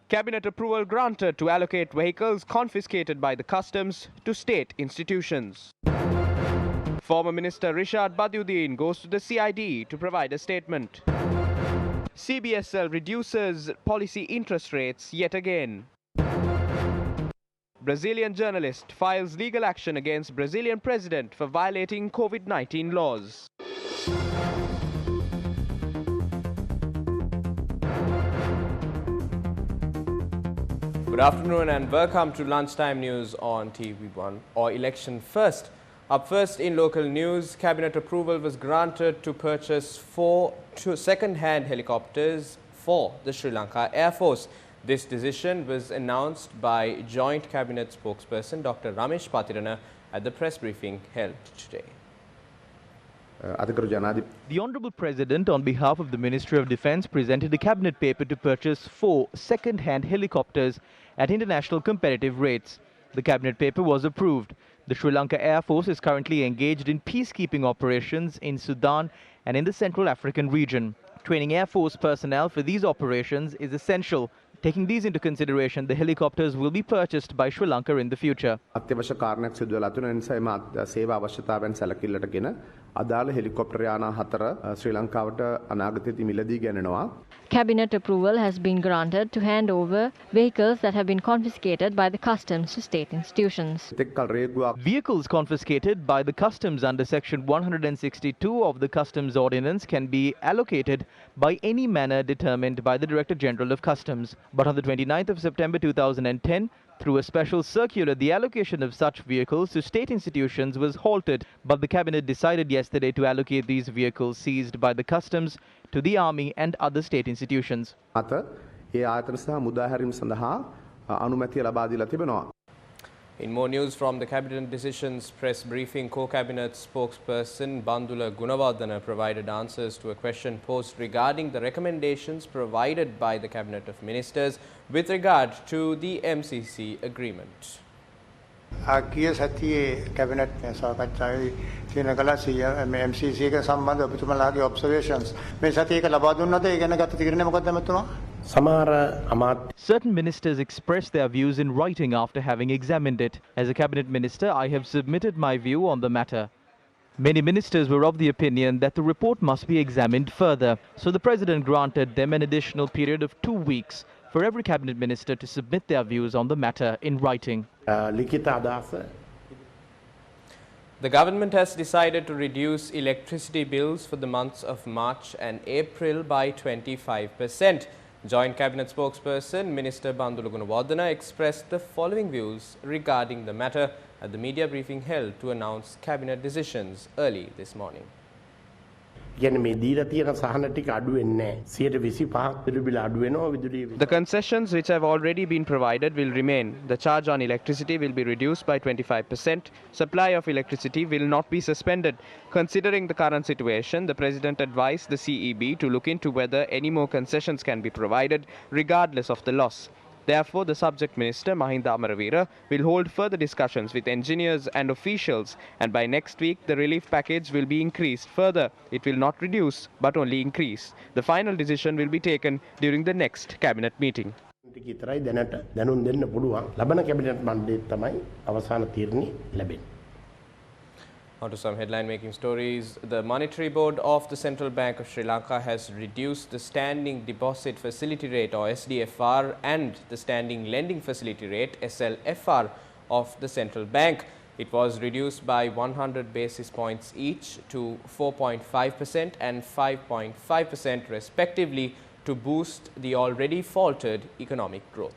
Cabinet approval granted to allocate vehicles confiscated by the customs to state institutions. Former Minister Rishad Badiuddin goes to the CID to provide a statement. CBSL reduces policy interest rates yet again. Brazilian journalist files legal action against Brazilian president for violating COVID-19 laws. Good afternoon and welcome to Lunchtime News on TV1 or Election First. Up first in local news, Cabinet approval was granted to purchase 4 second-hand helicopters for the Sri Lanka Air Force. This decision was announced by Joint Cabinet spokesperson Dr. Ramesh Patirana at the press briefing held today. The Honourable President, on behalf of the Ministry of Defence, presented a cabinet paper to purchase 4 second-hand helicopters at international competitive rates. The cabinet paper was approved. The Sri Lanka Air Force is currently engaged in peacekeeping operations in Sudan and in the Central African region. Training Air Force personnel for these operations is essential. Taking these into consideration, the helicopters will be purchased by Sri Lanka in the future. Cabinet approval has been granted to hand over vehicles that have been confiscated by the customs to state institutions. Vehicles confiscated by the customs under Section 162 of the Customs Ordinance can be allocated by any manner determined by the Director General of Customs. But on the 29th of September 2010, through a special circular, the allocation of such vehicles to state institutions was halted. But the Cabinet decided yesterday to allocate these vehicles seized by the customs to the Army and other state institutions. In more news from the Cabinet Decisions press briefing, Co-Cabinet spokesperson Bandula Gunawardena provided answers to a question posed regarding the recommendations provided by the Cabinet of Ministers with regard to the MCC agreement. ගිය සතියේ cabinet සාකච්ඡාවේ තියෙන කලසිය MCC එක සම්බන්ධ ඔබතුමාලාගේ ඔබ්සර්වේෂන්ස් මේ සතියේ එක ලබා දුන්නද ඒ ගැන ගත තීරණය මොකක්ද මෙතුමා? Certain ministers expressed their views in writing after having examined it. As a cabinet minister, I have submitted my view on the matter. Many ministers were of the opinion that the report must be examined further, so the President granted them an additional period of 2 weeks for every cabinet minister to submit their views on the matter in writing. The government has decided to reduce electricity bills for the months of March and April by 25%. Joint Cabinet spokesperson Minister Bandula Gunawardena expressed the following views regarding the matter at the media briefing held to announce Cabinet decisions early this morning. The concessions which have already been provided will remain. The charge on electricity will be reduced by 25%. Supply of electricity will not be suspended. Considering the current situation, the President advised the CEB to look into whether any more concessions can be provided, regardless of the loss. Therefore, the subject minister, Mahinda Amaravira, will hold further discussions with engineers and officials, and by next week, the relief package will be increased further. It will not reduce, but only increase. The final decision will be taken during the next cabinet meeting. On to some headline-making stories. The Monetary Board of the Central Bank of Sri Lanka has reduced the Standing Deposit Facility Rate or SDFR and the Standing Lending Facility Rate SLFR of the Central Bank. It was reduced by 100 basis points each to 4.5% and 5.5% respectively to boost the already faltered economic growth.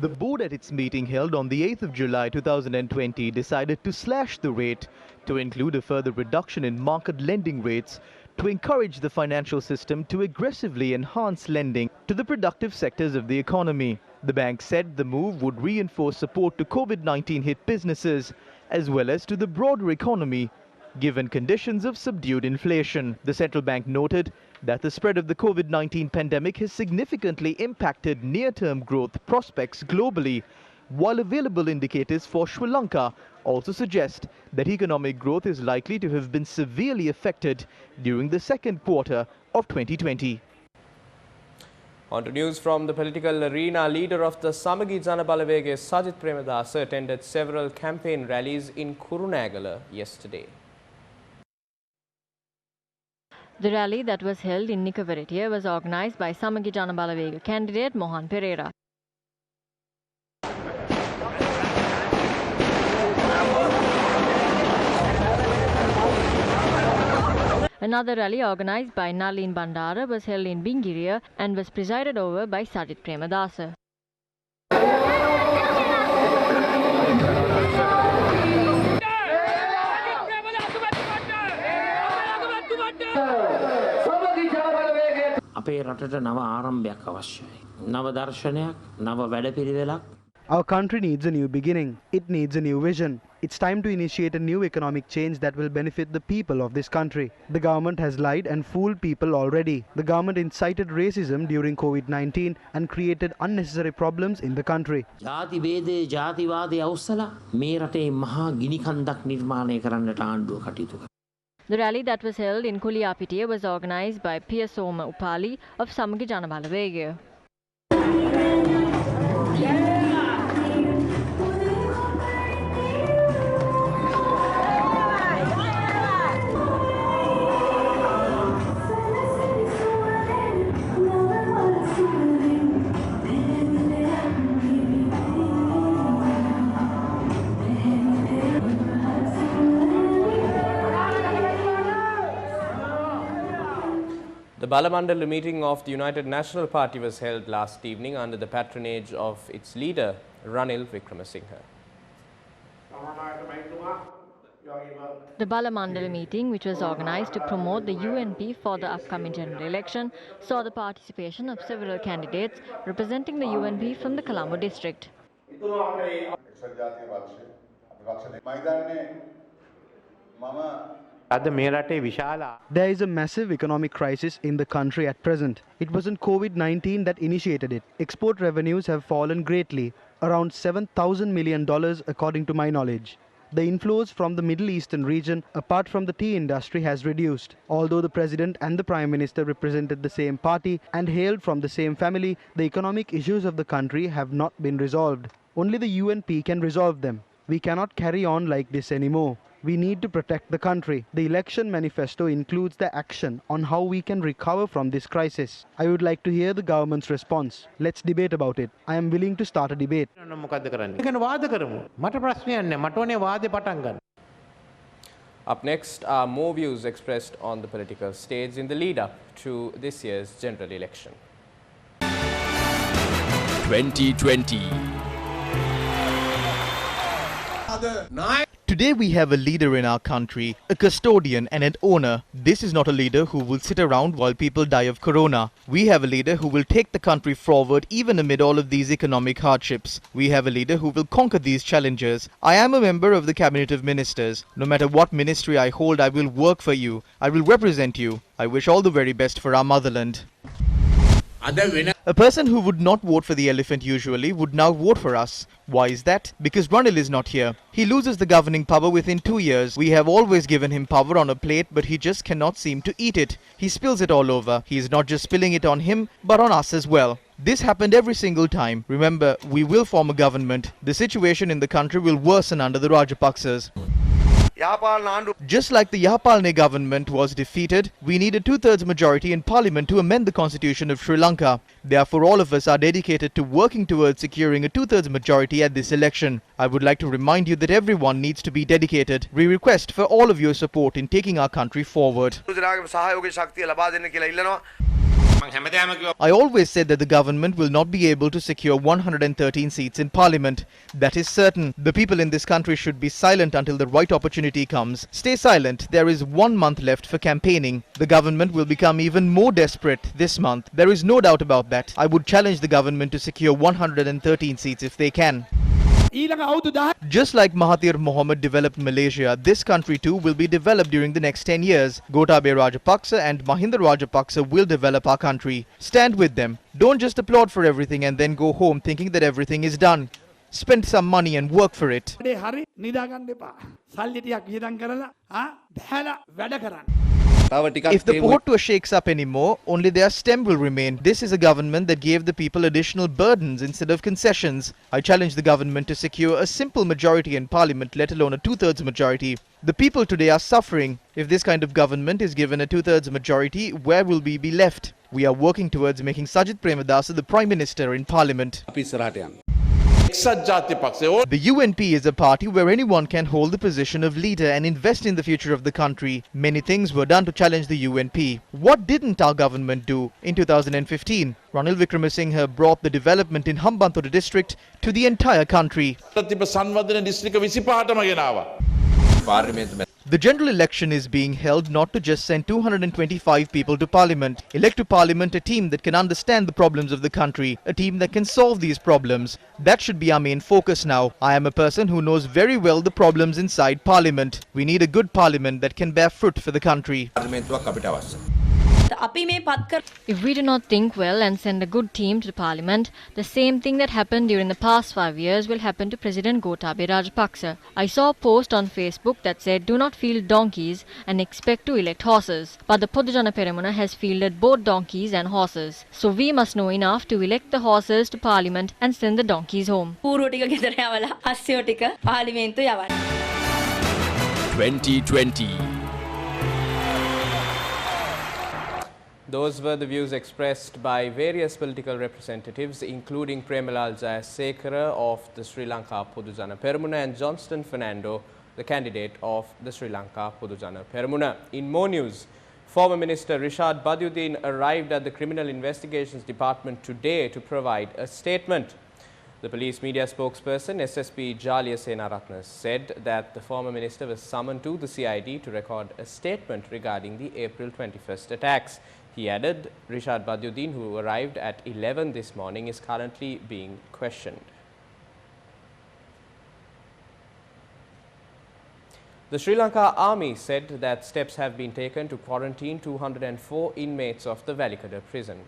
The board at its meeting held on the 8th of July 2020 decided to slash the rate to include a further reduction in market lending rates to encourage the financial system to aggressively enhance lending to the productive sectors of the economy. The bank said the move would reinforce support to COVID-19 hit businesses as well as to the broader economy, given conditions of subdued inflation. The central bank noted that the spread of the COVID-19 pandemic has significantly impacted near-term growth prospects globally, while available indicators for Sri Lanka also suggest that economic growth is likely to have been severely affected during the second quarter of 2020. On to news from the political arena. Leader of the Samagi Janaballah Vega, Sajith Premadasa, attended several campaign rallies in Kurunegala yesterday. The rally that was held in Nikavaratia was organised by Samagi Janaballah Vega candidate Mohan Pereira. Another rally organised by Nalin Bandara was held in Bingiria and was presided over by Sajith Premadasa. අපේ රටට නව ආරම්භයක් අවශ්‍යයි. නව දර්ශනයක්, නව වැඩපිළිවෙලක්. Our country needs a new beginning. It needs a new vision. It's time to initiate a new economic change that will benefit the people of this country. The government has lied and fooled people already. The government incited racism during COVID-19 and created unnecessary problems in the country. ජාති වේදේ ජාතිවාදයේ අවසලා මේ රටේ මහා ගිනි කන්දක් නිර්මාණය කරන්නට ආණ්ඩුව කටයුතු කරනවා. The rally that was held in Kuliapitiya was organised by Piyasoma Upali of Samagi Janaballah Vega. The Balamandala meeting of the United National Party was held last evening under the patronage of its leader, Ranil Wickremesinghe. The Balamandala meeting, which was organised to promote the UNP for the upcoming general election, saw the participation of several candidates representing the UNP from the Colombo district. There is a massive economic crisis in the country at present. It wasn't COVID-19 that initiated it. Export revenues have fallen greatly, around $7,000 million according to my knowledge. The inflows from the Middle Eastern region, apart from the tea industry, has reduced. Although the President and the Prime Minister represented the same party and hailed from the same family, the economic issues of the country have not been resolved. Only the UNP can resolve them. We cannot carry on like this anymore. We need to protect the country. The election manifesto includes the action on how we can recover from this crisis. I would like to hear the government's response. Let's debate about it. I am willing to start a debate. Up next are more views expressed on the political stage in the lead-up to this year's general election. 2020. Today we have a leader in our country, a custodian and an owner. This is not a leader who will sit around while people die of corona. We have a leader who will take the country forward even amid all of these economic hardships. We have a leader who will conquer these challenges. I am a member of the Cabinet of Ministers. No matter what ministry I hold, I will work for you. I will represent you. I wish all the very best for our motherland. A person who would not vote for the elephant usually would now vote for us. Why is that? Because Ranil is not here. He loses the governing power within 2 years. We have always given him power on a plate, but he just cannot seem to eat it. He spills it all over. He is not just spilling it on him, but on us as well. This happened every single time. Remember, we will form a government. The situation in the country will worsen under the Rajapaksas. Just like the Yahapalne government was defeated, we need a 2/3 majority in parliament to amend the constitution of Sri Lanka. Therefore, all of us are dedicated to working towards securing a 2/3 majority at this election. I would like to remind you that everyone needs to be dedicated. We request for all of your support in taking our country forward. I always said that the government will not be able to secure 113 seats in parliament. That is certain. The people in this country should be silent until the right opportunity comes. Stay silent. There is 1 month left for campaigning. The government will become even more desperate this month. There is no doubt about that. I would challenge the government to secure 113 seats if they can. Just like Mahathir Mohamad developed Malaysia, this country too will be developed during the next 10 years. Gotabaya Rajapaksa and Mahinda Rajapaksa will develop our country. Stand with them. Don't just applaud for everything and then go home thinking that everything is done. Spend some money and work for it. If the port tour shakes up anymore, only their stem will remain. This is a government that gave the people additional burdens instead of concessions. I challenge the government to secure a simple majority in parliament, let alone a two-thirds majority. The people today are suffering. If this kind of government is given a two-thirds majority, where will we be left? We are working towards making Sajid Premadasa the Prime Minister in Parliament. The UNP is a party where anyone can hold the position of leader and invest in the future of the country. Many things were done to challenge the UNP. What didn't our government do? In 2015, Ranil Wickremesinghe brought the development in Hambantota district to the entire country. The general election is being held not to just send 225 people to parliament. Elect to parliament a team that can understand the problems of the country, a team that can solve these problems. That should be our main focus now. I am a person who knows very well the problems inside parliament. We need a good parliament that can bear fruit for the country. If we do not think well and send a good team to the parliament, the same thing that happened during the past 5 years will happen to President Gotabaya Rajapaksa. I saw a post on Facebook that said, "Do not field donkeys and expect to elect horses." But the Podujana Peramuna has fielded both donkeys and horses. So we must know enough to elect the horses to parliament and send the donkeys home. 2020. Those were the views expressed by various political representatives, including Premalal Jayasekara of the Sri Lanka Podujana Peramuna and Johnston Fernando, the candidate of the Sri Lanka Podujana Peramuna. In more news, former Minister Rishad Badiuddin arrived at the Criminal Investigations Department today to provide a statement. The police media spokesperson SSP Jaliya Senaratne said that the former minister was summoned to the CID to record a statement regarding the April 21st attacks. He added, Rishad Badiuddin, who arrived at 11 this morning, is currently being questioned. The Sri Lanka Army said that steps have been taken to quarantine 204 inmates of the Valikada prison.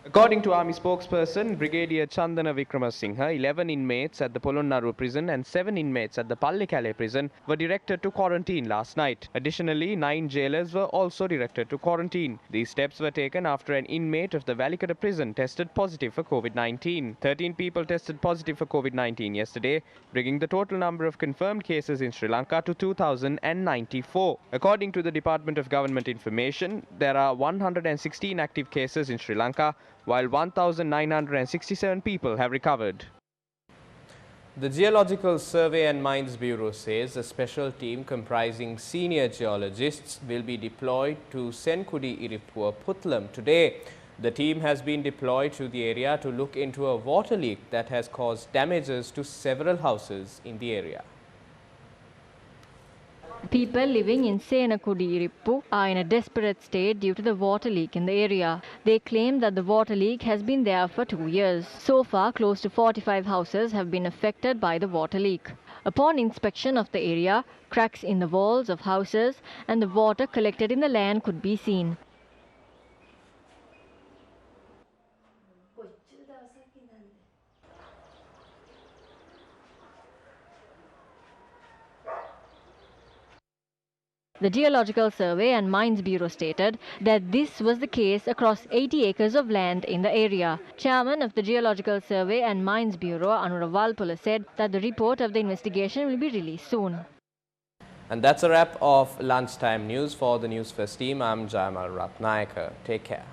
According to Army spokesperson Brigadier Chandana Wickremesinghe, 11 inmates at the Polonnaruwa prison and 7 inmates at the Pallekele prison were directed to quarantine last night. Additionally, 9 jailers were also directed to quarantine. These steps were taken after an inmate of the Valikada prison tested positive for COVID-19. 13 people tested positive for COVID-19 yesterday, bringing the total number of confirmed cases in Sri Lanka to 2,094. According to the Department of Government Information, there are 116 active cases in Sri Lanka, while 1,967 people have recovered. The Geological Survey and Mines Bureau says a special team comprising senior geologists will be deployed to Senkudi Irippua Puttlam today. The team has been deployed to the area to look into a water leak that has caused damages to several houses in the area. People living in Senakudi Irippu are in a desperate state due to the water leak in the area. They claim that the water leak has been there for 2 years. So far, close to 45 houses have been affected by the water leak. Upon inspection of the area, cracks in the walls of houses and the water collected in the land could be seen. The Geological Survey and Mines Bureau stated that this was the case across 80 acres of land in the area. Chairman of the Geological Survey and Mines Bureau, Anura Walpola, said that the report of the investigation will be released soon. And that's a wrap of lunchtime news. For the Newsfirst team, I'm Janaballah Vega. Take care.